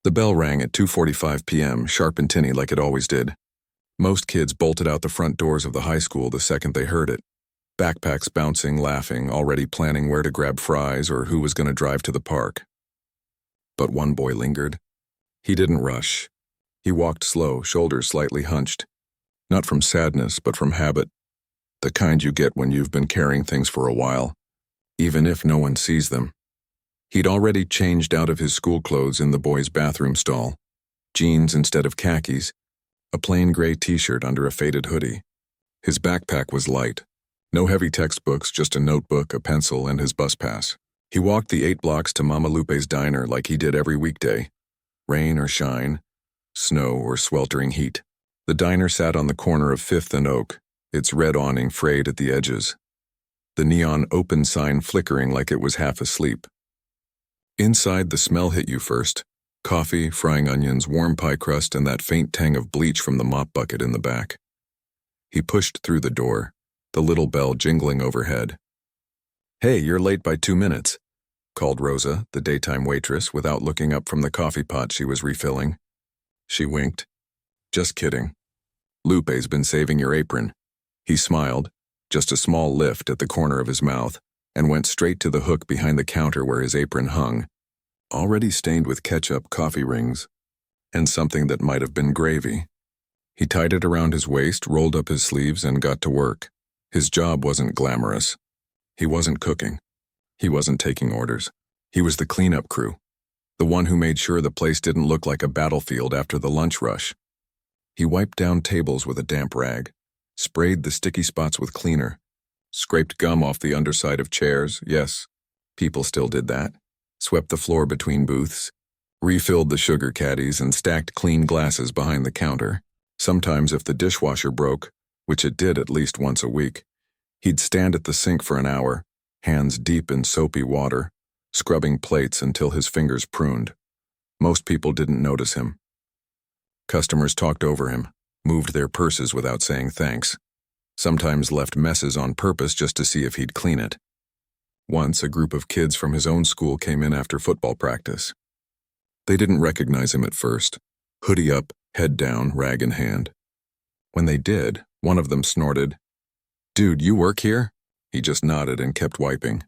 The bell rang at 2:45 p.m., sharp and tinny like it always did. Most kids bolted out the front doors of the high school the second they heard it. Backpacks bouncing, laughing, already planning where to grab fries or who was going to drive to the park. But one boy lingered. He didn't rush. He walked slow, shoulders slightly hunched. Not from sadness, but from habit. The kind you get when you've been carrying things for a while, even if no one sees them. He'd already changed out of his school clothes in the boys' bathroom stall. Jeans instead of khakis, a plain gray t-shirt under a faded hoodie. His backpack was light. No heavy textbooks, just a notebook, a pencil, and his bus pass. He walked the 8 blocks to Mama Lupe's diner like he did every weekday. Rain or shine, snow or sweltering heat. The diner sat on the corner of 5th and Oak, its red awning frayed at the edges. The neon open sign flickering like it was half asleep. Inside, the smell hit you first. Coffee, frying onions, warm pie crust, and that faint tang of bleach from the mop bucket in the back. He pushed through the door, the little bell jingling overhead. "Hey, you're late by 2 minutes," called Rosa, the daytime waitress, without looking up from the coffee pot she was refilling. She winked. "Just kidding. Lupe's been saving your apron." He smiled, just a small lift at the corner of his mouth, and went straight to the hook behind the counter where his apron hung, already stained with ketchup, coffee rings, and something that might have been gravy. He tied it around his waist, rolled up his sleeves, and got to work. His job wasn't glamorous. He wasn't cooking. He wasn't taking orders. He was the cleanup crew, the one who made sure the place didn't look like a battlefield after the lunch rush. He wiped down tables with a damp rag, sprayed the sticky spots with cleaner, scraped gum off the underside of chairs, yes, people still did that, swept the floor between booths, refilled the sugar caddies, and stacked clean glasses behind the counter. Sometimes if the dishwasher broke, which it did at least once a week, he'd stand at the sink for an hour, hands deep in soapy water, scrubbing plates until his fingers pruned. Most people didn't notice him. Customers talked over him, moved their purses without saying thanks, sometimes left messes on purpose just to see if he'd clean it. Once, a group of kids from his own school came in after football practice. They didn't recognize him at first, hoodie up, head down, rag in hand. When they did, one of them snorted, "Dude, you work here?" He just nodded and kept wiping.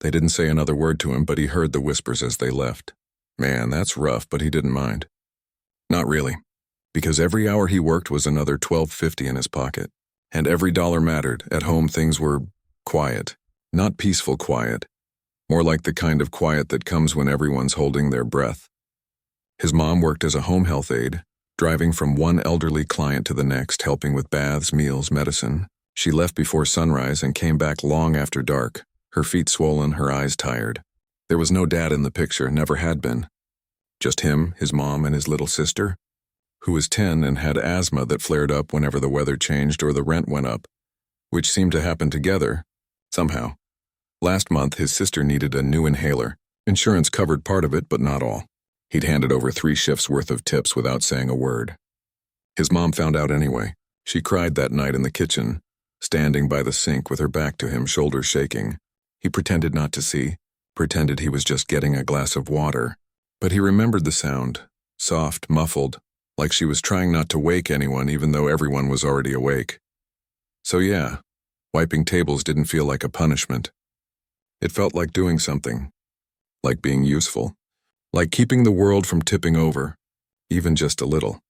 They didn't say another word to him, but he heard the whispers as they left. Man, that's rough, but he didn't mind. Not really, because every hour he worked was another $12.50 in his pocket, and every dollar mattered. At home, things were quiet, not peaceful quiet, more like the kind of quiet that comes when everyone's holding their breath. His mom worked as a home health aide, driving from one elderly client to the next, helping with baths, meals, medicine. She left before sunrise and came back long after dark, her feet swollen, her eyes tired. There was no dad in the picture, never had been. Just him, his mom, and his little sister, who was 10 and had asthma that flared up whenever the weather changed or the rent went up, which seemed to happen together, somehow. Last month, his sister needed a new inhaler. Insurance covered part of it, but not all. He'd handed over 3 shifts worth of tips without saying a word. His mom found out anyway. She cried that night in the kitchen, standing by the sink with her back to him, shoulders shaking. He pretended not to see, pretended he was just getting a glass of water. But he remembered the sound, soft, muffled, like she was trying not to wake anyone even though everyone was already awake. So yeah, wiping tables didn't feel like a punishment. It felt like doing something, like being useful, like keeping the world from tipping over, even just a little.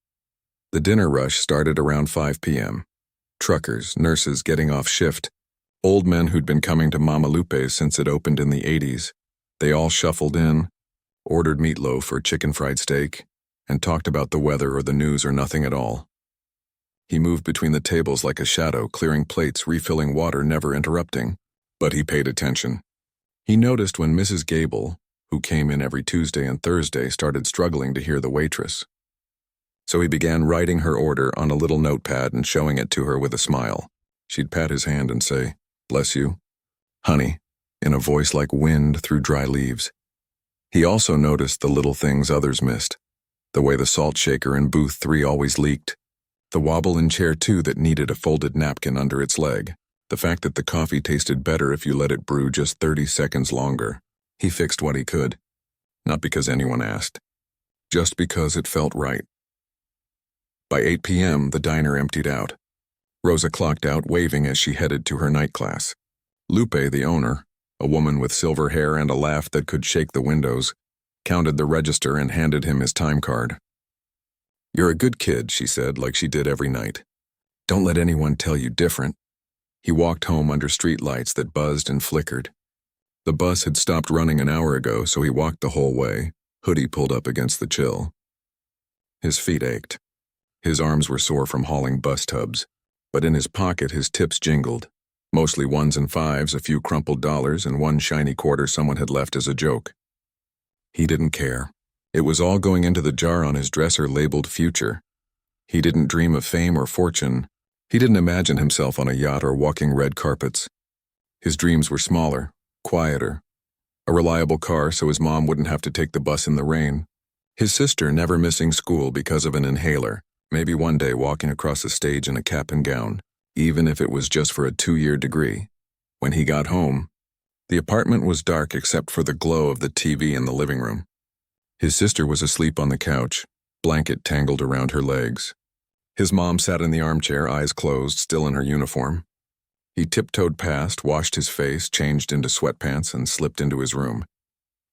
The dinner rush started around 5 p.m. Truckers, nurses getting off shift, old men who'd been coming to Mama Lupe's since it opened in the 80s. They all shuffled in, ordered meatloaf or chicken fried steak, and talked about the weather or the news or nothing at all. He moved between the tables like a shadow, clearing plates, refilling water, never interrupting. But he paid attention. He noticed when Mrs. Gable, who came in every Tuesday and Thursday, started struggling to hear the waitress. So he began writing her order on a little notepad and showing it to her with a smile. She'd pat his hand and say, "Bless you, honey," in a voice like wind through dry leaves. He also noticed the little things others missed, the way the salt shaker in booth 3 always leaked, the wobble in chair 2 that needed a folded napkin under its leg, the fact that the coffee tasted better if you let it brew just 30 seconds longer. He fixed what he could, not because anyone asked, just because it felt right. By 8 p.m., the diner emptied out. Rosa clocked out, waving as she headed to her night class. Lupe, the owner, a woman with silver hair and a laugh that could shake the windows, counted the register and handed him his time card. "You're a good kid," she said, like she did every night. "Don't let anyone tell you different." He walked home under street lights that buzzed and flickered. The bus had stopped running an hour ago, so he walked the whole way, hoodie pulled up against the chill. His feet ached. His arms were sore from hauling bus tubs, but in his pocket his tips jingled, mostly ones and fives, a few crumpled dollars, and one shiny quarter someone had left as a joke. He didn't care. It was all going into the jar on his dresser labeled future. He didn't dream of fame or fortune. He didn't imagine himself on a yacht or walking red carpets. His dreams were smaller, quieter. A reliable car so his mom wouldn't have to take the bus in the rain. His sister never missing school because of an inhaler, maybe one day walking across the stage in a cap and gown, even if it was just for a 2-year degree. When he got home, the apartment was dark except for the glow of the TV in the living room. His sister was asleep on the couch, blanket tangled around her legs. His mom sat in the armchair, eyes closed, still in her uniform. He tiptoed past, washed his face, changed into sweatpants, and slipped into his room.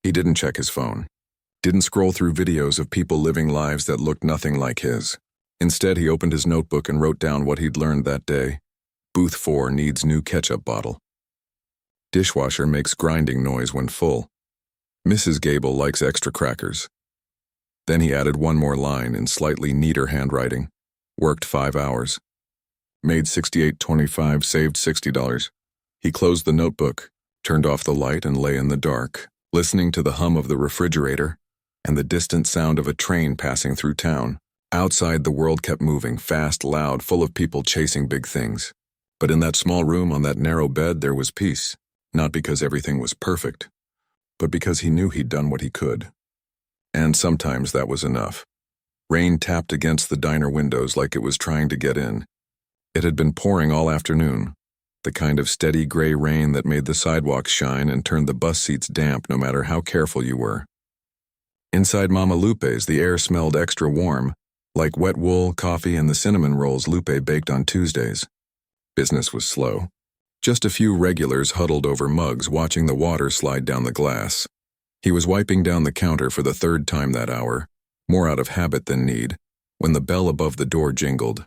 He didn't check his phone. Didn't scroll through videos of people living lives that looked nothing like his. Instead, he opened his notebook and wrote down what he'd learned that day. Booth 4 needs new ketchup bottle. Dishwasher makes grinding noise when full. Mrs. Gable likes extra crackers. Then he added one more line in slightly neater handwriting. Worked 5 hours. Made $68.25, saved $60. He closed the notebook, turned off the light, and lay in the dark, listening to the hum of the refrigerator and the distant sound of a train passing through town. Outside, the world kept moving, fast, loud, full of people chasing big things. But in that small room on that narrow bed, there was peace, not because everything was perfect, but because he knew he'd done what he could. And sometimes that was enough. Rain tapped against the diner windows like it was trying to get in. It had been pouring all afternoon, the kind of steady gray rain that made the sidewalks shine and turned the bus seats damp no matter how careful you were. Inside Mama Lupe's, the air smelled extra warm, like wet wool, coffee, and the cinnamon rolls Lupe baked on Tuesdays. Business was slow. Just a few regulars huddled over mugs watching the water slide down the glass. He was wiping down the counter for the 3rd time that hour, more out of habit than need, when the bell above the door jingled.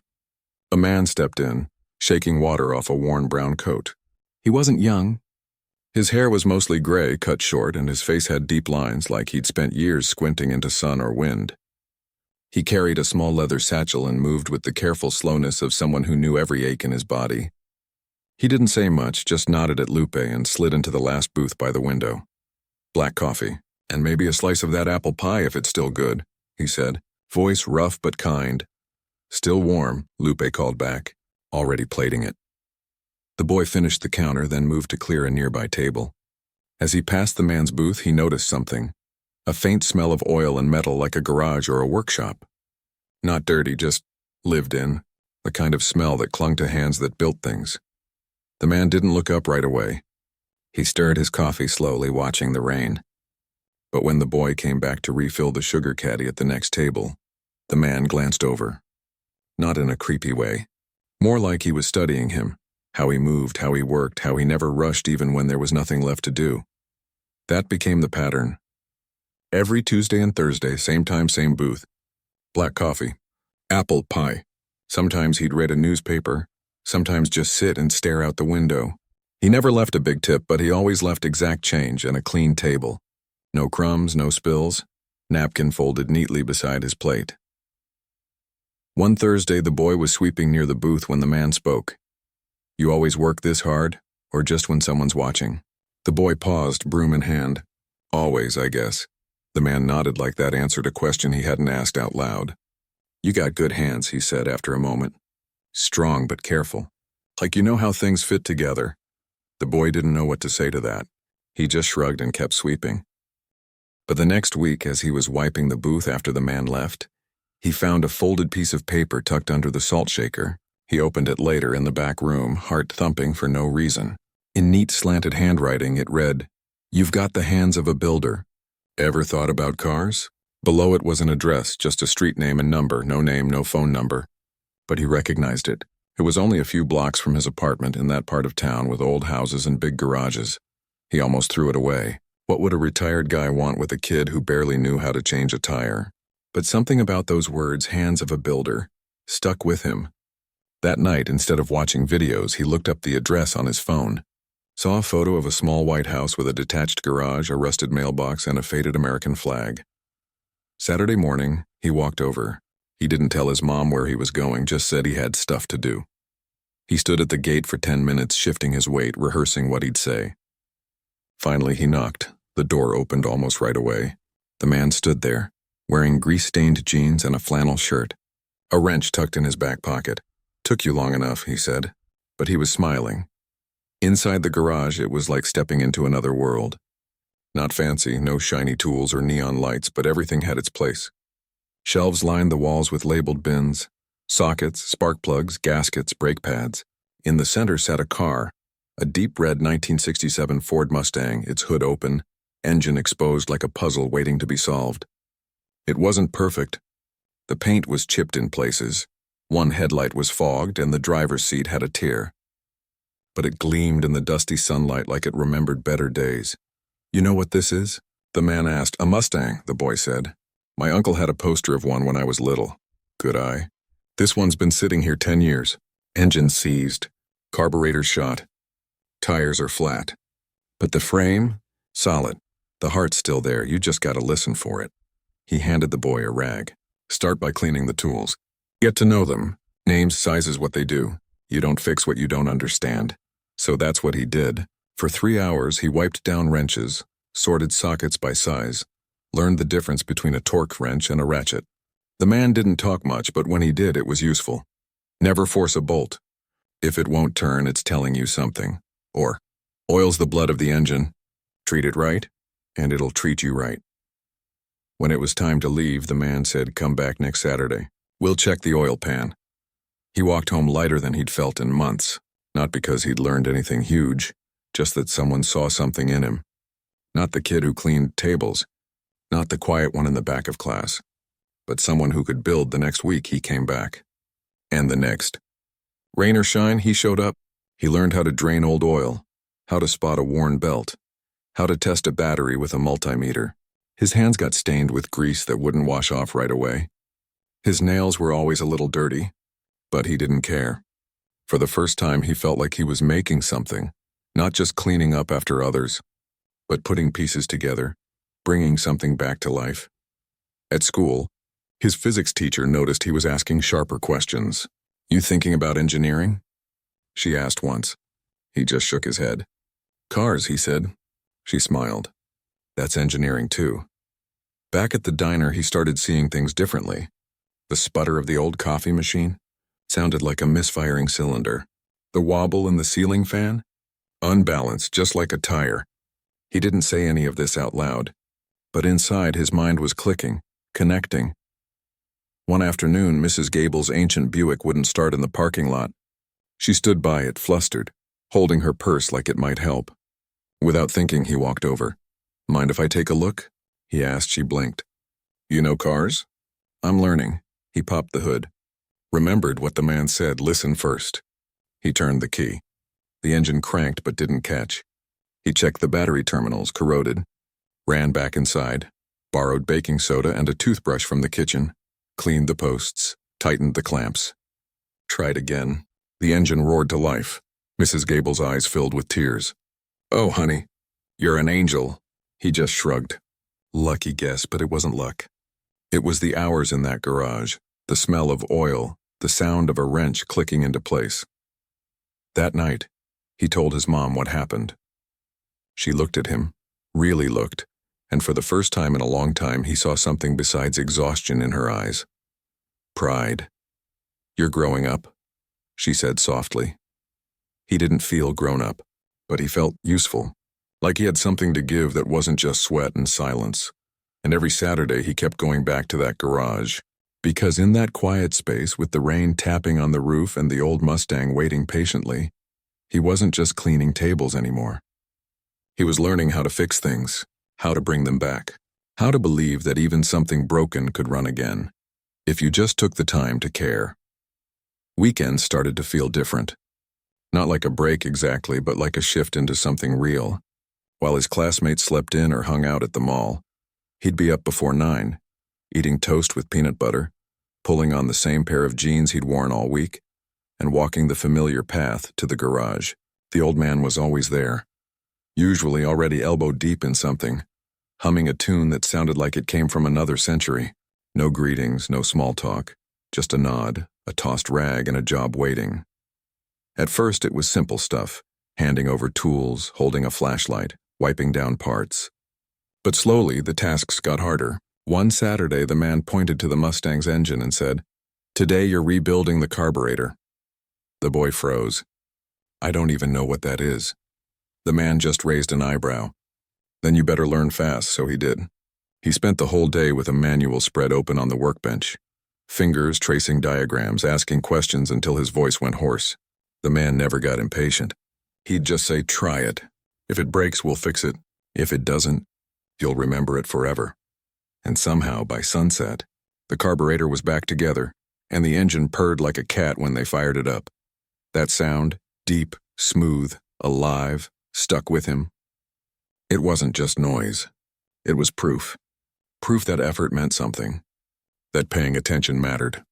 A man stepped in, shaking water off a worn brown coat. He wasn't young. His hair was mostly gray, cut short, and his face had deep lines like he'd spent years squinting into sun or wind. He carried a small leather satchel and moved with the careful slowness of someone who knew every ache in his body. He didn't say much, just nodded at Lupe and slid into the last booth by the window. "Black coffee, and maybe a slice of that apple pie if it's still good," he said, voice rough but kind. "Still warm," Lupe called back, already plating it. The boy finished the counter, then moved to clear a nearby table. As he passed the man's booth, he noticed something. A faint smell of oil and metal like a garage or a workshop. Not dirty, just lived in, the kind of smell that clung to hands that built things. The man didn't look up right away. He stirred his coffee slowly, watching the rain. But when the boy came back to refill the sugar caddy at the next table, the man glanced over. Not in a creepy way. More like he was studying him, how he moved, how he worked, how he never rushed even when there was nothing left to do. That became the pattern. Every Tuesday and Thursday, same time, same booth. Black coffee. Apple pie. Sometimes he'd read a newspaper, sometimes just sit and stare out the window. He never left a big tip, but he always left exact change and a clean table. No crumbs, no spills. Napkin folded neatly beside his plate. One Thursday, the boy was sweeping near the booth when the man spoke. "You always work this hard, or just when someone's watching?" The boy paused, broom in hand. "Always, I guess." The man nodded like that answered a question he hadn't asked out loud. "You got good hands," he said after a moment. "Strong but careful. Like you know how things fit together." The boy didn't know what to say to that. He just shrugged and kept sweeping. But the next week, as he was wiping the booth after the man left, he found a folded piece of paper tucked under the salt shaker. He opened it later in the back room, heart thumping for no reason. In neat slanted handwriting, it read, "You've got the hands of a builder. Ever thought about cars? Below it was an address, just a street name and number, no name, no phone number. But he recognized it. It was only a few blocks from his apartment in that part of town with old houses and big garages. He almost threw it away. What would a retired guy want with a kid who barely knew how to change a tire? But something about those words, hands of a builder, stuck with him. That night, instead of watching videos, he looked up the address on his phone. Saw a photo of a small white house with a detached garage, a rusted mailbox, and a faded American flag. Saturday morning, he walked over. He didn't tell his mom where he was going, just said he had stuff to do. He stood at the gate for 10 minutes, shifting his weight, rehearsing what he'd say. Finally, he knocked. The door opened almost right away. The man stood there, wearing grease-stained jeans and a flannel shirt. A wrench tucked in his back pocket. "Took you long enough," he said, but he was smiling. Inside the garage, it was like stepping into another world. Not fancy, no shiny tools or neon lights, but everything had its place. Shelves lined the walls with labeled bins, sockets, spark plugs, gaskets, brake pads. In the center sat a car, a deep red 1967 Ford Mustang, its hood open, engine exposed like a puzzle waiting to be solved. It wasn't perfect. The paint was chipped in places. One headlight was fogged and the driver's seat had a tear. But it gleamed in the dusty sunlight like it remembered better days. "You know what this is?" the man asked. "A Mustang," the boy said. "My uncle had a poster of one when I was little." Good eye. "This one's been sitting here 10 years. Engine seized. Carburetor shot. Tires are flat. But the frame? Solid. The heart's still there. You just gotta listen for it." He handed the boy a rag. "Start by cleaning the tools. Get to know them. Names, sizes, what they do. You don't fix what you don't understand." So that's what he did. For 3 hours, he wiped down wrenches, sorted sockets by size, learned the difference between a torque wrench and a ratchet. The man didn't talk much, but when he did, it was useful. Never force a bolt. If it won't turn, it's telling you something. Or, oil's the blood of the engine. Treat it right, and it'll treat you right. When it was time to leave, the man said, "Come back next Saturday. We'll check the oil pan." He walked home lighter than he'd felt in months, not because he'd learned anything huge, just that someone saw something in him. Not the kid who cleaned tables, not the quiet one in the back of class, but someone who could build. The next week he came back. And the next. Rain or shine, he showed up. He learned how to drain old oil, how to spot a worn belt, how to test a battery with a multimeter. His hands got stained with grease that wouldn't wash off right away. His nails were always a little dirty, but he didn't care. For the first time, he felt like he was making something, not just cleaning up after others, but putting pieces together, bringing something back to life. At school, his physics teacher noticed he was asking sharper questions. "You thinking about engineering?" she asked once. He just shook his head. "Cars," he said. She smiled. "That's engineering too." Back at the diner, he started seeing things differently. The sputter of the old coffee machine sounded like a misfiring cylinder. The wobble in the ceiling fan? Unbalanced, just like a tire. He didn't say any of this out loud, but inside his mind was clicking, connecting. One afternoon, Mrs. Gable's ancient Buick wouldn't start in the parking lot. She stood by it, flustered, holding her purse like it might help. Without thinking, he walked over. "Mind if I take a look?" he asked. She blinked. "You know cars?" "I'm learning." He popped the hood. Remembered what the man said, "Listen first." He turned the key. The engine cranked but didn't catch. He checked the battery terminals, corroded. Ran back inside, borrowed baking soda and a toothbrush from the kitchen, cleaned the posts, tightened the clamps. Tried again. The engine roared to life. Mrs. Gable's eyes filled with tears. "Oh, honey, you're an angel." He just shrugged. Lucky guess, but it wasn't luck. It was the hours in that garage, the smell of oil, the sound of a wrench clicking into place. That night, he told his mom what happened. She looked at him, really looked, and for the first time in a long time, he saw something besides exhaustion in her eyes. Pride. "You're growing up," she said softly. He didn't feel grown up, but he felt useful, like he had something to give that wasn't just sweat and silence. And every Saturday he kept going back to that garage, because in that quiet space with the rain tapping on the roof and the old Mustang waiting patiently, he wasn't just cleaning tables anymore. He was learning how to fix things, how to bring them back, How to believe that even something broken could run again, if you just took the time to care. Weekends started to feel different. Not like a break exactly, but like a shift into something real. While his classmates slept in or hung out at the mall, he'd be up before 9, eating toast with peanut butter, pulling on the same pair of jeans he'd worn all week, and walking the familiar path to the garage. The old man was always there, usually already elbow deep in something, humming a tune that sounded like it came from another century. No greetings, no small talk, just a nod, a tossed rag, and a job waiting. At first it was simple stuff, handing over tools, holding a flashlight, wiping down parts. But slowly the tasks got harder. One Saturday the man pointed to the Mustang's engine and said, "Today you're rebuilding the carburetor." The boy froze. "I don't even know what that is." The man just raised an eyebrow. "Then you better learn fast," so he did. He spent the whole day with a manual spread open on the workbench, fingers tracing diagrams, asking questions until his voice went hoarse. The man never got impatient. He'd just say, "Try it. If it breaks, we'll fix it. If it doesn't, you'll remember it forever." And somehow, by sunset, the carburetor was back together, and the engine purred like a cat when they fired it up. That sound, deep, smooth, alive, stuck with him. It wasn't just noise. It was proof. Proof that effort meant something. That paying attention mattered.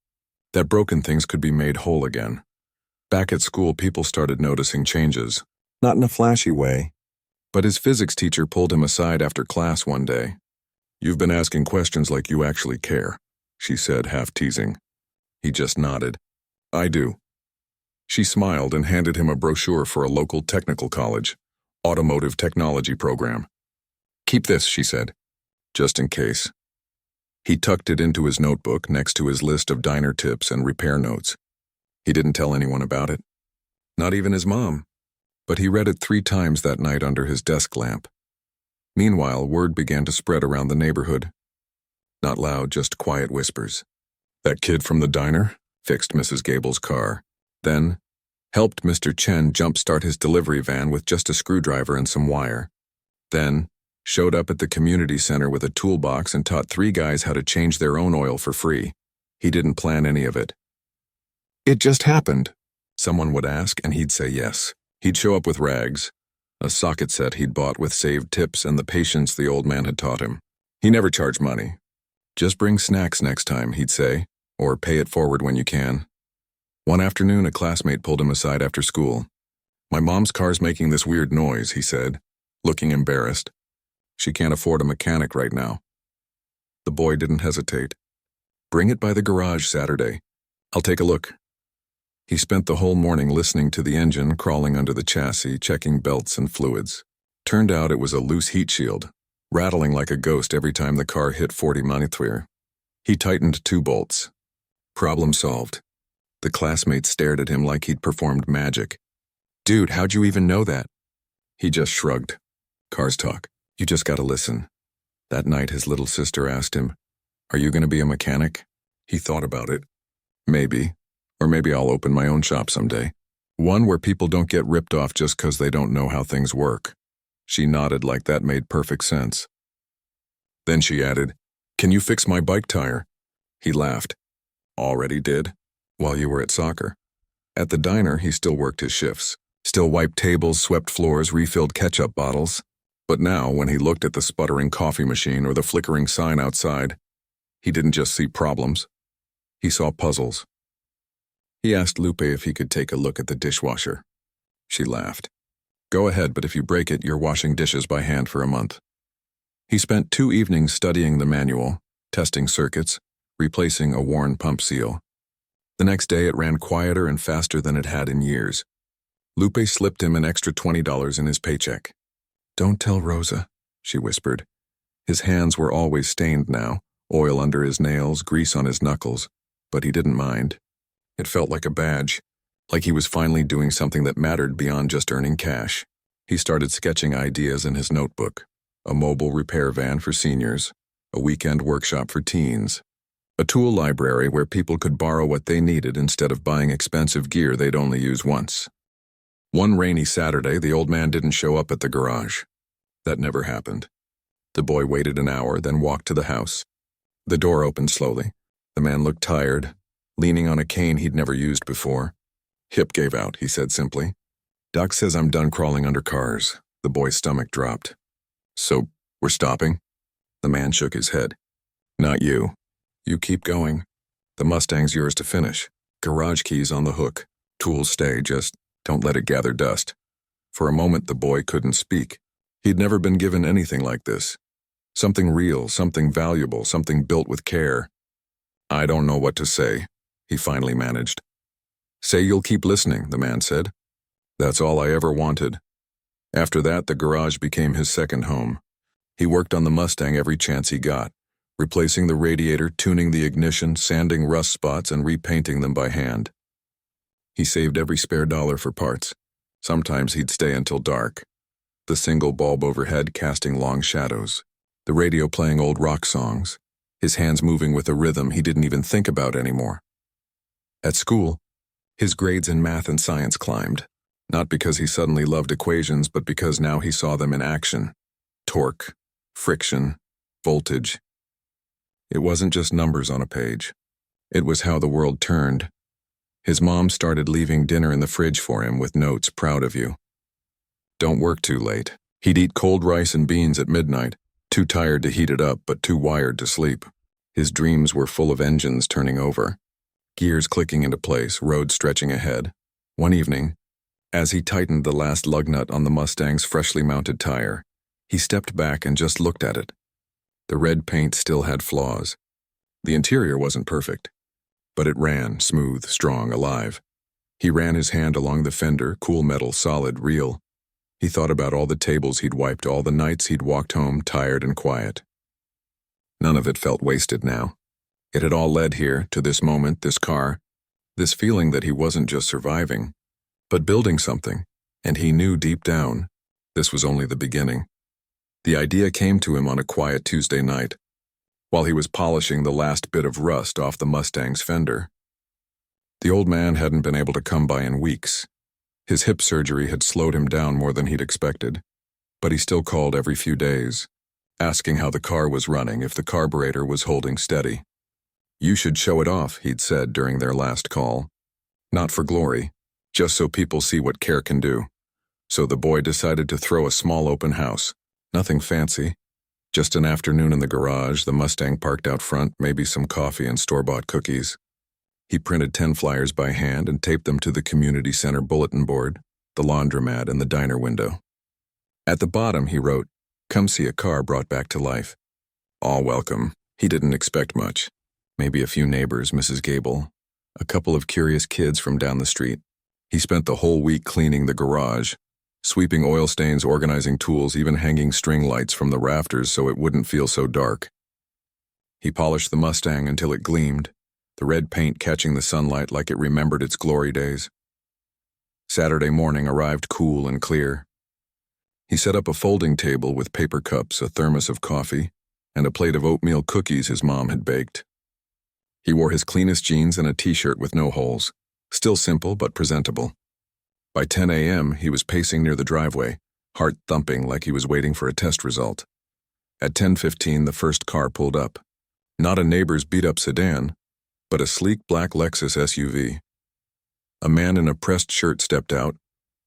That broken things could be made whole again. Back at school, people started noticing changes. Not in a flashy way, but his physics teacher pulled him aside after class one day. "You've been asking questions like you actually care," she said, half teasing. He just nodded. "I do." She smiled and handed him a brochure for a local technical college, automotive technology program. "Keep this," she said, "just in case." He tucked it into his notebook next to his list of diner tips and repair notes. He didn't tell anyone about it, not even his mom, but he read it 3 times that night under his desk lamp. Meanwhile, word began to spread around the neighborhood. Not loud, just quiet whispers. "That kid from the diner fixed Mrs. Gable's car. Then, helped Mr. Chen jumpstart his delivery van with just a screwdriver and some wire. Then, showed up at the community center with a toolbox and taught 3 guys how to change their own oil for free. He didn't plan any of it. It just happened." Someone would ask, and he'd say yes. He'd show up with rags, a socket set he'd bought with saved tips and the patience the old man had taught him. He never charged money. "Just bring snacks next time," he'd say, "or pay it forward when you can." One afternoon, a classmate pulled him aside after school. "My mom's car's making this weird noise," he said, looking embarrassed. "She can't afford a mechanic right now." The boy didn't hesitate. "Bring it by the garage Saturday. I'll take a look." He spent the whole morning listening to the engine crawling under the chassis, checking belts and fluids. Turned out it was a loose heat shield, rattling like a ghost every time the car hit 40 mph. He tightened 2 bolts. Problem solved. The classmates stared at him like he'd performed magic. "Dude, how'd you even know that?" He just shrugged. "Cars talk. You just gotta listen." That night his little sister asked him, "Are you gonna be a mechanic?" He thought about it. "Maybe. Or maybe I'll open my own shop someday. One where people don't get ripped off just 'cause they don't know how things work." She nodded like that made perfect sense. Then she added, "Can you fix my bike tire?" He laughed. "Already did, while you were at soccer." At the diner, he still worked his shifts, still wiped tables, swept floors, refilled ketchup bottles. But now, when he looked at the sputtering coffee machine or the flickering sign outside, he didn't just see problems. He saw puzzles. He asked Lupe if he could take a look at the dishwasher. She laughed. "Go ahead, but if you break it, you're washing dishes by hand for a month." He spent 2 evenings studying the manual, testing circuits, replacing a worn pump seal. The next day it ran quieter and faster than it had in years. Lupe slipped him an extra $20 in his paycheck. "Don't tell Rosa," she whispered. His hands were always stained now, oil under his nails, grease on his knuckles, but he didn't mind. It felt like a badge, like he was finally doing something that mattered beyond just earning cash. He started sketching ideas in his notebook. A mobile repair van for seniors, a weekend workshop for teens, a tool library where people could borrow what they needed instead of buying expensive gear they'd only use once. One rainy Saturday, the old man didn't show up at the garage. That never happened. The boy waited an hour, then walked to the house. The door opened slowly. The man looked tired, leaning on a cane he'd never used before. Hip gave out, he said simply. Doc says I'm done crawling under cars. The boy's stomach dropped. So, we're stopping? The man shook his head. Not you. You keep going. The Mustang's yours to finish. Garage keys on the hook. Tools stay, just don't let it gather dust. For a moment, the boy couldn't speak. He'd never been given anything like this. Something real, something valuable, something built with care. I don't know what to say, he finally managed. Say you'll keep listening, the man said. That's all I ever wanted. After that, the garage became his second home. He worked on the Mustang every chance he got, replacing the radiator, tuning the ignition, sanding rust spots, and repainting them by hand. He saved every spare dollar for parts. Sometimes he'd stay until dark. The single bulb overhead casting long shadows. The radio playing old rock songs. His hands moving with a rhythm he didn't even think about anymore. At school, his grades in math and science climbed. Not because he suddenly loved equations, but because now he saw them in action. Torque, friction, voltage. It wasn't just numbers on a page. It was how the world turned. His mom started leaving dinner in the fridge for him with notes, proud of you. Don't work too late. He'd eat cold rice and beans at midnight, too tired to heat it up but too wired to sleep. His dreams were full of engines turning over, gears clicking into place, roads stretching ahead. One evening, as he tightened the last lug nut on the Mustang's freshly mounted tire, he stepped back and just looked at it. The red paint still had flaws. The interior wasn't perfect, but it ran, smooth, strong, alive. He ran his hand along the fender, cool metal, solid, real. He thought about all the tables he'd wiped, all the nights he'd walked home tired and quiet. None of it felt wasted now. It had all led here, to this moment, this car, this feeling that he wasn't just surviving, but building something, and he knew deep down, this was only the beginning. The idea came to him on a quiet Tuesday night, while he was polishing the last bit of rust off the Mustang's fender. The old man hadn't been able to come by in weeks. His hip surgery had slowed him down more than he'd expected, but he still called every few days, asking how the car was running, if the carburetor was holding steady. You should show it off, he'd said during their last call. Not for glory, just so people see what care can do. So the boy decided to throw a small open house. Nothing fancy. Just an afternoon in the garage, the Mustang parked out front, maybe some coffee and store-bought cookies. He printed 10 flyers by hand and taped them to the community center bulletin board, the laundromat, and the diner window. At the bottom, he wrote, "Come see a car brought back to life." All welcome. He didn't expect much. Maybe a few neighbors, Mrs. Gable, a couple of curious kids from down the street. He spent the whole week cleaning the garage, sweeping oil stains, organizing tools, even hanging string lights from the rafters so it wouldn't feel so dark. He polished the Mustang until it gleamed, the red paint catching the sunlight like it remembered its glory days. Saturday morning arrived cool and clear. He set up a folding table with paper cups, a thermos of coffee, and a plate of oatmeal cookies his mom had baked. He wore his cleanest jeans and a t-shirt with no holes, still simple but presentable. By 10 a.m., he was pacing near the driveway, heart thumping like he was waiting for a test result. At 10:15, the first car pulled up. Not a neighbor's beat-up sedan, but a sleek black Lexus SUV. A man in a pressed shirt stepped out,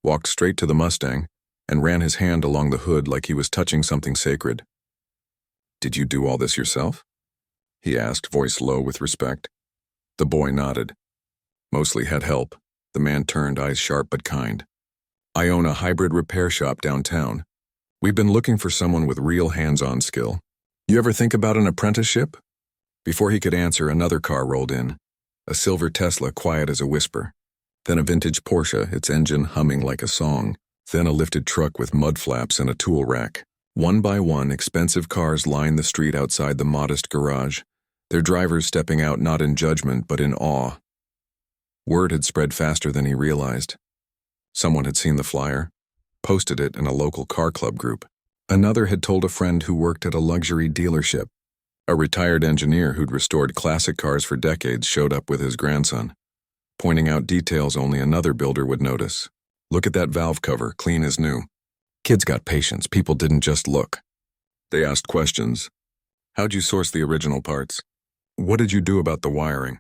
walked straight to the Mustang, and ran his hand along the hood like he was touching something sacred. "Did you do all this yourself?" he asked, voice low with respect. The boy nodded. "Mostly had help." The man turned, eyes sharp but kind. "I own a hybrid repair shop downtown. We've been looking for someone with real hands-on skill. You ever think about an apprenticeship?" Before he could answer, another car rolled in, a silver Tesla quiet as a whisper, then a vintage Porsche, its engine humming like a song, then a lifted truck with mud flaps and a tool rack. One by one, expensive cars lined the street outside the modest garage, their drivers stepping out not in judgment but in awe. Word had spread faster than he realized. Someone had seen the flyer, posted it in a local car club group. Another had told a friend who worked at a luxury dealership. A retired engineer who'd restored classic cars for decades showed up with his grandson, pointing out details only another builder would notice. "Look at that valve cover, clean as new." Kids got patience, people didn't just look. They asked questions. How'd you source the original parts? What did you do about the wiring?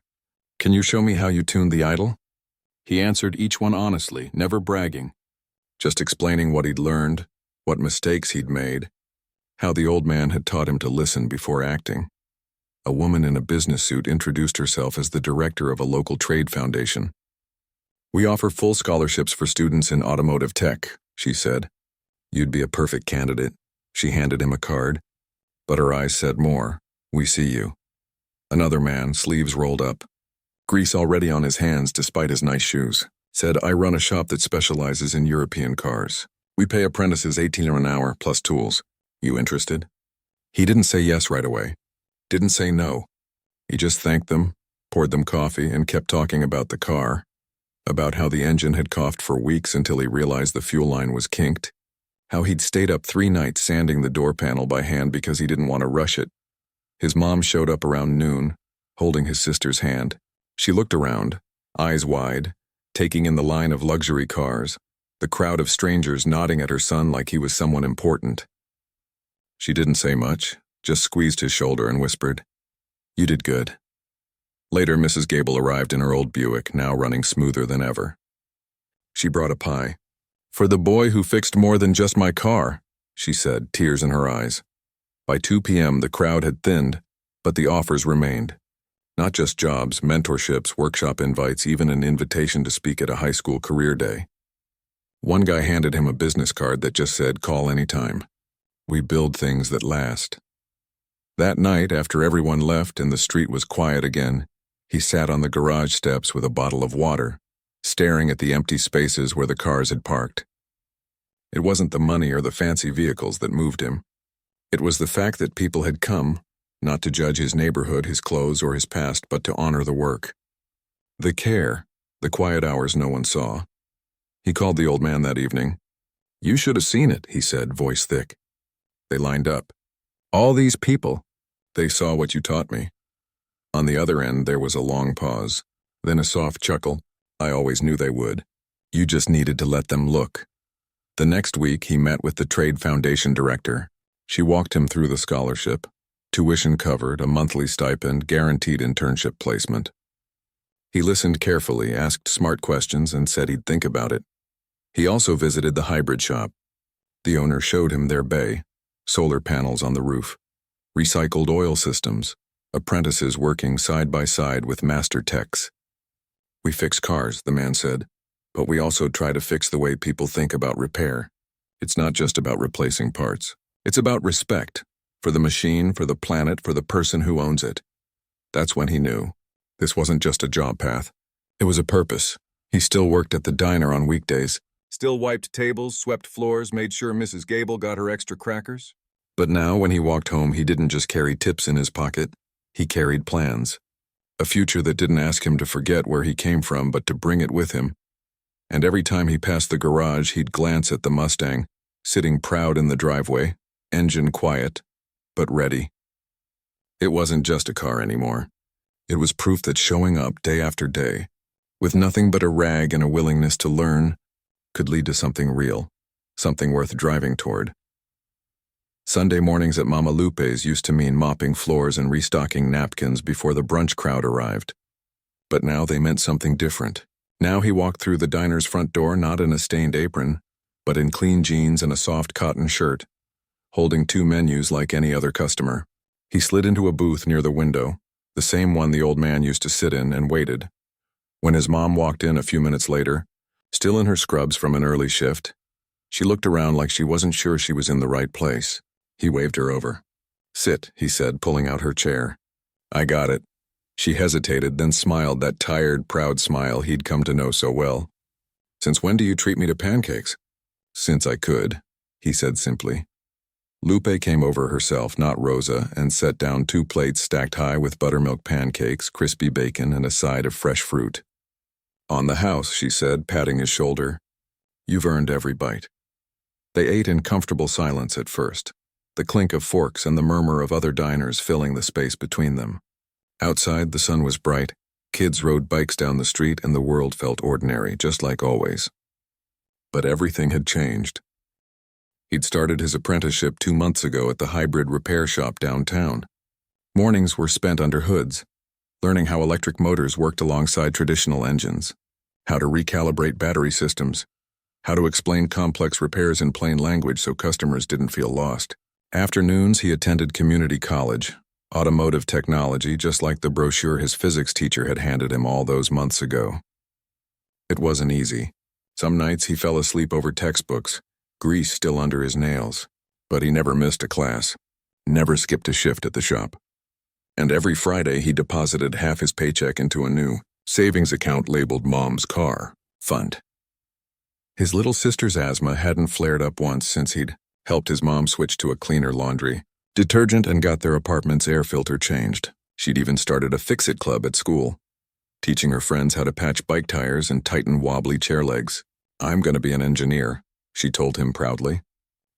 Can you show me how you tuned the idle? He answered each one honestly, never bragging, just explaining what he'd learned, what mistakes he'd made, how the old man had taught him to listen before acting. A woman in a business suit introduced herself as the director of a local trade foundation. We offer full scholarships for students in automotive tech, she said. You'd be a perfect candidate. She handed him a card. But her eyes said more. We see you. Another man, sleeves rolled up, grease already on his hands despite his nice shoes, said, I run a shop that specializes in European cars. We pay apprentices $18 an hour plus tools. You interested? He didn't say yes right away. Didn't say no. He just thanked them, poured them coffee, and kept talking about the car, about how the engine had coughed for weeks until he realized the fuel line was kinked, how he'd stayed up 3 nights sanding the door panel by hand because he didn't want to rush it. His mom showed up around noon, holding his sister's hand. She looked around, eyes wide, taking in the line of luxury cars, the crowd of strangers nodding at her son like he was someone important. She didn't say much, just squeezed his shoulder and whispered, You did good. Later, Mrs. Gable arrived in her old Buick, now running smoother than ever. She brought a pie. For the boy who fixed more than just my car, she said, tears in her eyes. By 2 p.m., the crowd had thinned, but the offers remained. Not just jobs, mentorships, workshop invites, even an invitation to speak at a high school career day. One guy handed him a business card that just said, Call anytime. We build things that last. That night, after everyone left and the street was quiet again, he sat on the garage steps with a bottle of water, staring at the empty spaces where the cars had parked. It wasn't the money or the fancy vehicles that moved him. It was the fact that people had come, not to judge his neighborhood, his clothes, or his past, but to honor the work. The care, the quiet hours no one saw. He called the old man that evening. You should have seen it, he said, voice thick. They lined up. All these people. They saw what you taught me. On the other end, there was a long pause, then a soft chuckle. I always knew they would. You just needed to let them look. The next week, he met with the Trade Foundation director. She walked him through the scholarship. Tuition covered, a monthly stipend, guaranteed internship placement. He listened carefully, asked smart questions, and said he'd think about it. He also visited the hybrid shop. The owner showed him their bay, solar panels on the roof, recycled oil systems, apprentices working side by side with master techs. We fix cars, the man said, but we also try to fix the way people think about repair. It's not just about replacing parts. It's about respect. For the machine, for the planet, for the person who owns it. That's when he knew. This wasn't just a job path. It was a purpose. He still worked at the diner on weekdays. Still wiped tables, swept floors, made sure Mrs. Gable got her extra crackers. But now, when he walked home, he didn't just carry tips in his pocket. He carried plans. A future that didn't ask him to forget where he came from, but to bring it with him. And every time he passed the garage, he'd glance at the Mustang, sitting proud in the driveway, engine quiet, but ready. It wasn't just a car anymore. It was proof that showing up day after day, with nothing but a rag and a willingness to learn, could lead to something real, something worth driving toward. Sunday mornings at Mama Lupe's used to mean mopping floors and restocking napkins before the brunch crowd arrived. But now they meant something different. Now he walked through the diner's front door not in a stained apron, but in clean jeans and a soft cotton shirt, holding 2 menus like any other customer. He slid into a booth near the window, the same one the old man used to sit in, and waited. When his mom walked in a few minutes later, still in her scrubs from an early shift, she looked around like she wasn't sure she was in the right place. He waved her over. Sit, he said, pulling out her chair. I got it. She hesitated, then smiled that tired, proud smile he'd come to know so well. Since when do you treat me to pancakes? Since I could, he said simply. Lupe came over herself, not Rosa, and set down 2 plates stacked high with buttermilk pancakes, crispy bacon, and a side of fresh fruit. On the house, she said, patting his shoulder. You've earned every bite. They ate in comfortable silence at first, the clink of forks and the murmur of other diners filling the space between them. Outside, the sun was bright, kids rode bikes down the street, and the world felt ordinary, just like always. But everything had changed. He'd started his apprenticeship 2 months ago at the hybrid repair shop downtown. Mornings were spent under hoods, learning how electric motors worked alongside traditional engines, how to recalibrate battery systems, how to explain complex repairs in plain language so customers didn't feel lost. Afternoons, he attended community college, automotive technology, just like the brochure his physics teacher had handed him all those months ago. It wasn't easy. Some nights he fell asleep over textbooks, grease still under his nails, but he never missed a class, never skipped a shift at the shop. And every Friday he deposited half his paycheck into a new savings account labeled Mom's Car Fund. His little sister's asthma hadn't flared up once since he'd helped his mom switch to a cleaner laundry detergent and got their apartment's air filter changed. She'd even started a fix-it club at school, teaching her friends how to patch bike tires and tighten wobbly chair legs. "I'm going to be an engineer," she told him proudly.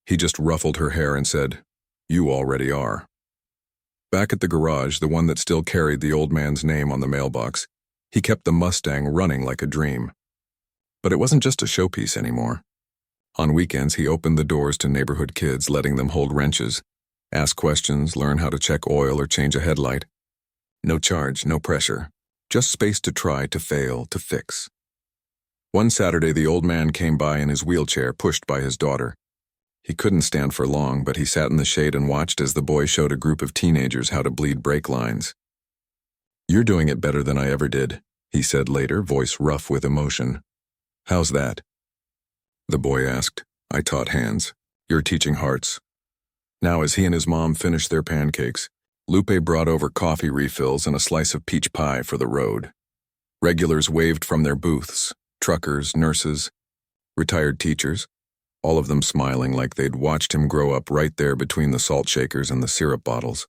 He just ruffled her hair and said, "You already are." Back at the garage, the one that still carried the old man's name on the mailbox, he kept the Mustang running like a dream. But it wasn't just a showpiece anymore. On weekends, he opened the doors to neighborhood kids, letting them hold wrenches, ask questions, learn how to check oil or change a headlight. No charge, no pressure, just space to try, to fail, to fix. One Saturday, the old man came by in his wheelchair, pushed by his daughter. He couldn't stand for long, but he sat in the shade and watched as the boy showed a group of teenagers how to bleed brake lines. "You're doing it better than I ever did," he said later, voice rough with emotion. "How's that?" The boy asked. "I taught hands. You're teaching hearts." Now, as he and his mom finished their pancakes, Lupe brought over coffee refills and a slice of peach pie for the road. Regulars waved from their booths, truckers, nurses, retired teachers, all of them smiling like they'd watched him grow up right there between the salt shakers and the syrup bottles.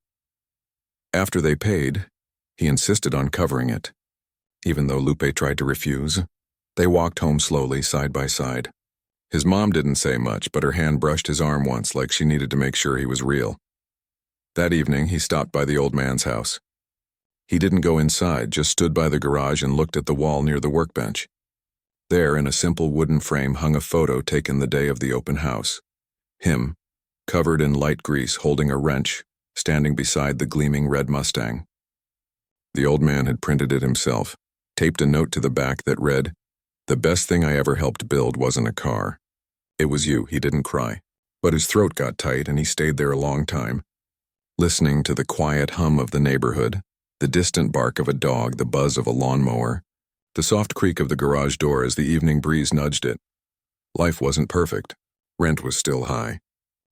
After they paid, he insisted on covering it, even though Lupe tried to refuse. They walked home slowly, side by side. His mom didn't say much, but her hand brushed his arm once like she needed to make sure he was real. That evening, he stopped by the old man's house. He didn't go inside, just stood by the garage and looked at the wall near the workbench. There, in a simple wooden frame, hung a photo taken the day of the open house. Him, covered in light grease, holding a wrench, standing beside the gleaming red Mustang. The old man had printed it himself, taped a note to the back that read, "The best thing I ever helped build wasn't a car. It was you." He didn't cry, but his throat got tight and he stayed there a long time, listening to the quiet hum of the neighborhood, the distant bark of a dog, the buzz of a lawnmower, the soft creak of the garage door as the evening breeze nudged it. Life wasn't perfect. Rent was still high.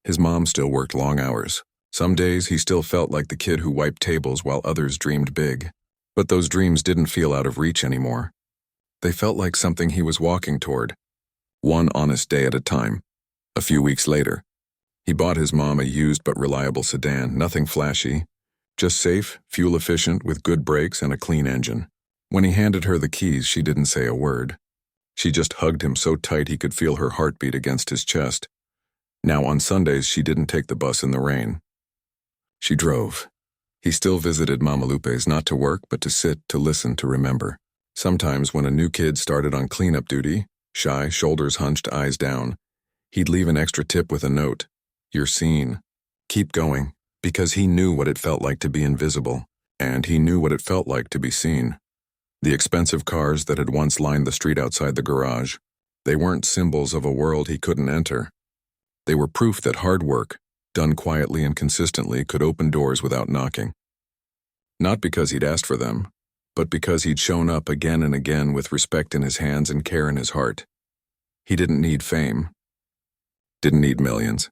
His mom still worked long hours. Some days he still felt like the kid who wiped tables while others dreamed big. But those dreams didn't feel out of reach anymore. They felt like something he was walking toward, one honest day at a time. A few weeks later, he bought his mom a used but reliable sedan, nothing flashy, just safe, fuel-efficient, with good brakes and a clean engine. When he handed her the keys, she didn't say a word. She just hugged him so tight he could feel her heartbeat against his chest. Now, on Sundays, she didn't take the bus in the rain. She drove. He still visited Mama Lupe's, not to work, but to sit, to listen, to remember. Sometimes when a new kid started on cleanup duty, shy, shoulders hunched, eyes down, he'd leave an extra tip with a note. "You're seen. Keep going," because he knew what it felt like to be invisible, and he knew what it felt like to be seen. The expensive cars that had once lined the street outside the garage, they weren't symbols of a world he couldn't enter. They were proof that hard work, done quietly and consistently, could open doors without knocking. Not because he'd asked for them, but because he'd shown up again and again with respect in his hands and care in his heart. He didn't need fame. Didn't need millions.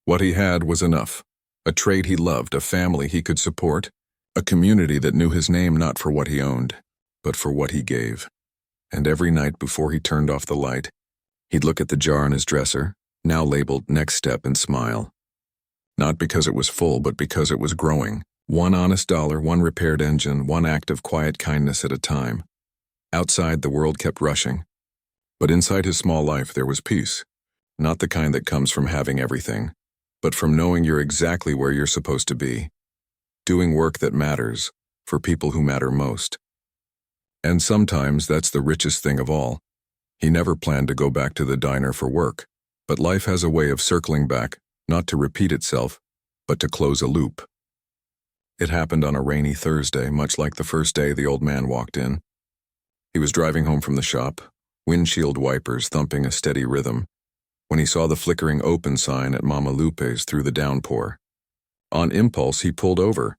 What he had was enough. A trade he loved, a family he could support, a community that knew his name not for what he owned, but for what he gave. And every night before he turned off the light, he'd look at the jar on his dresser, now labeled Next Step, and smile. Not because it was full, but because it was growing. One honest dollar, one repaired engine, one act of quiet kindness at a time. Outside, the world kept rushing. But inside his small life, there was peace. Not the kind that comes from having everything, but from knowing you're exactly where you're supposed to be. Doing work that matters, for people who matter most. And sometimes that's the richest thing of all. He never planned to go back to the diner for work. But life has a way of circling back, not to repeat itself, but to close a loop. It happened on a rainy Thursday, much like the first day the old man walked in. He was driving home from the shop, windshield wipers thumping a steady rhythm, when he saw the flickering open sign at Mama Lupe's through the downpour. On impulse, he pulled over.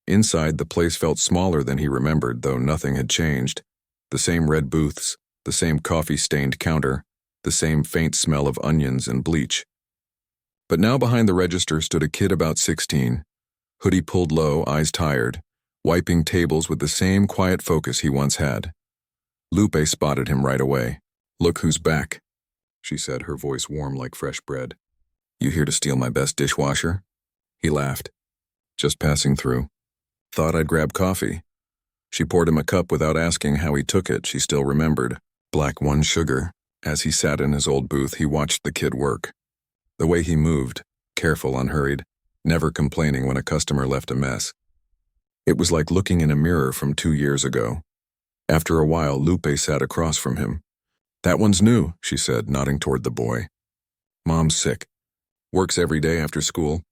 Inside, the place felt smaller than he remembered, though nothing had changed. The same red booths, the same coffee-stained counter, the same faint smell of onions and bleach. But now behind the register stood a kid about 16, hoodie pulled low, eyes tired, wiping tables with the same quiet focus he once had. Lupe spotted him right away. "Look who's back," she said, her voice warm like fresh bread. "You here to steal my best dishwasher?" He laughed. "Just passing through. Thought I'd grab coffee." She poured him a cup without asking how he took it. She still remembered. Black 1 sugar. As he sat in his old booth, he watched the kid work. The way he moved, careful, unhurried, never complaining when a customer left a mess. It was like looking in a mirror from 2 years ago. After a while, Lupe sat across from him. "That one's new," she said, nodding toward the boy. "Mom's sick. Works every day after school.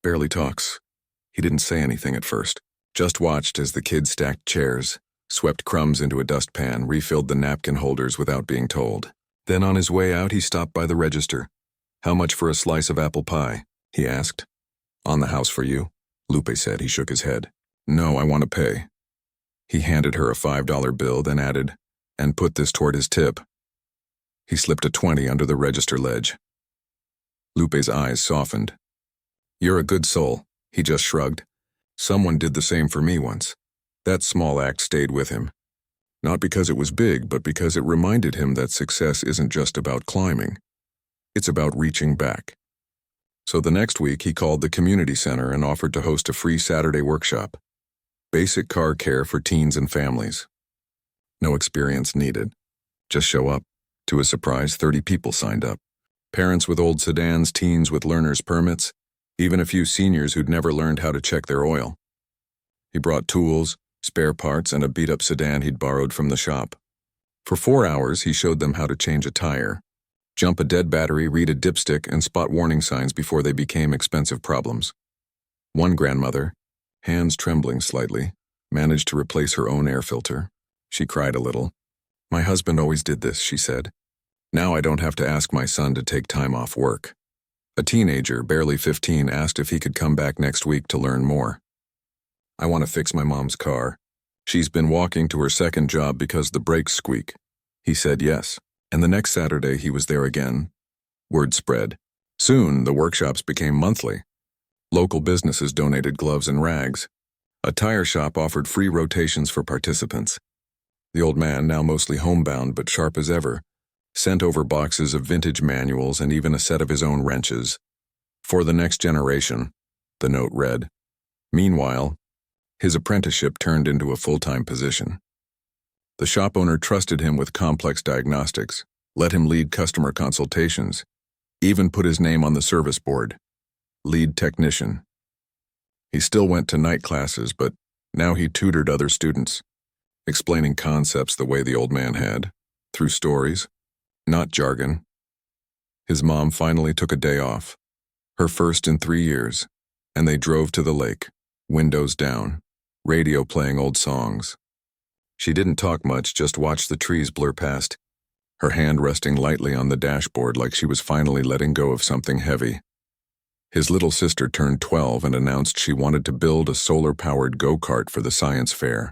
Barely talks." He didn't say anything at first, just watched as the kid stacked chairs, swept crumbs into a dustpan, refilled the napkin holders without being told. Then on his way out, he stopped by the register. "How much for a slice of apple pie?" he asked. "On the house for you," Lupe said. He shook his head. "No, I want to pay." He handed her a $5 bill, then added, "And put this toward his tip." He slipped a 20 under the register ledge. Lupe's eyes softened. "You're a good soul," he just shrugged. "Someone did the same for me once." That small act stayed with him. Not because it was big, but because it reminded him that success isn't just about climbing. It's about reaching back. So the next week, he called the community center and offered to host a free Saturday workshop. Basic car care for teens and families. No experience needed. Just show up. To his surprise, 30 people signed up. Parents with old sedans, teens with learner's permits, even a few seniors who'd never learned how to check their oil. He brought tools, spare parts, and a beat-up sedan he'd borrowed from the shop. For 4 hours, he showed them how to change a tire, jump a dead battery, read a dipstick, and spot warning signs before they became expensive problems. One grandmother, hands trembling slightly, managed to replace her own air filter. She cried a little. "My husband always did this," she said. "Now I don't have to ask my son to take time off work." A teenager, barely 15, asked if he could come back next week to learn more. "I want to fix my mom's car. She's been walking to her second job because the brakes squeak." He said yes, and the next Saturday he was there again. Word spread. Soon, the workshops became monthly. Local businesses donated gloves and rags. A tire shop offered free rotations for participants. The old man, now mostly homebound but sharp as ever, sent over boxes of vintage manuals and even a set of his own wrenches. "For the next generation," the note read. Meanwhile, his apprenticeship turned into a full-time position. The shop owner trusted him with complex diagnostics, let him lead customer consultations, even put his name on the service board. Lead technician. He still went to night classes, but now he tutored other students, explaining concepts the way the old man had, through stories, not jargon. His mom finally took a day off, her first in 3 years, and they drove to the lake, windows down, radio playing old songs. She didn't talk much, just watched the trees blur past, her hand resting lightly on the dashboard like she was finally letting go of something heavy. His little sister turned 12 and announced she wanted to build a solar-powered go-kart for the science fair.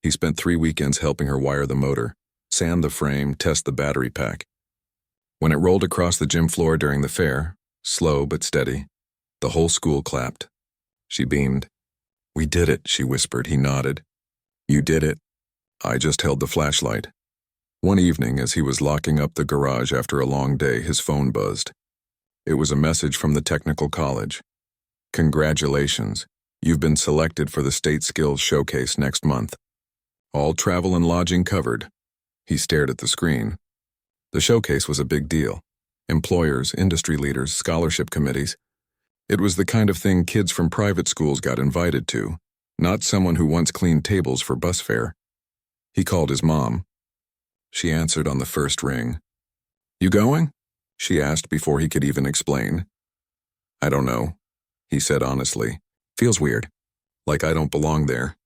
He spent 3 weekends helping her wire the motor, sand the frame, test the battery pack. When it rolled across the gym floor during the fair, slow but steady, the whole school clapped. She beamed. "We did it," she whispered. He nodded. "You did it. I just held the flashlight." One evening, as he was locking up the garage after a long day, his phone buzzed. It was a message from the technical college. "Congratulations. You've been selected for the State Skills Showcase next month. All travel and lodging covered." He stared at the screen. The showcase was a big deal. Employers, industry leaders, scholarship committees. It was the kind of thing kids from private schools got invited to, not someone who once cleaned tables for bus fare. He called his mom. She answered on the first ring. "You going?" she asked before he could even explain. I don't know, he said honestly. Feels weird. Like I don't belong there.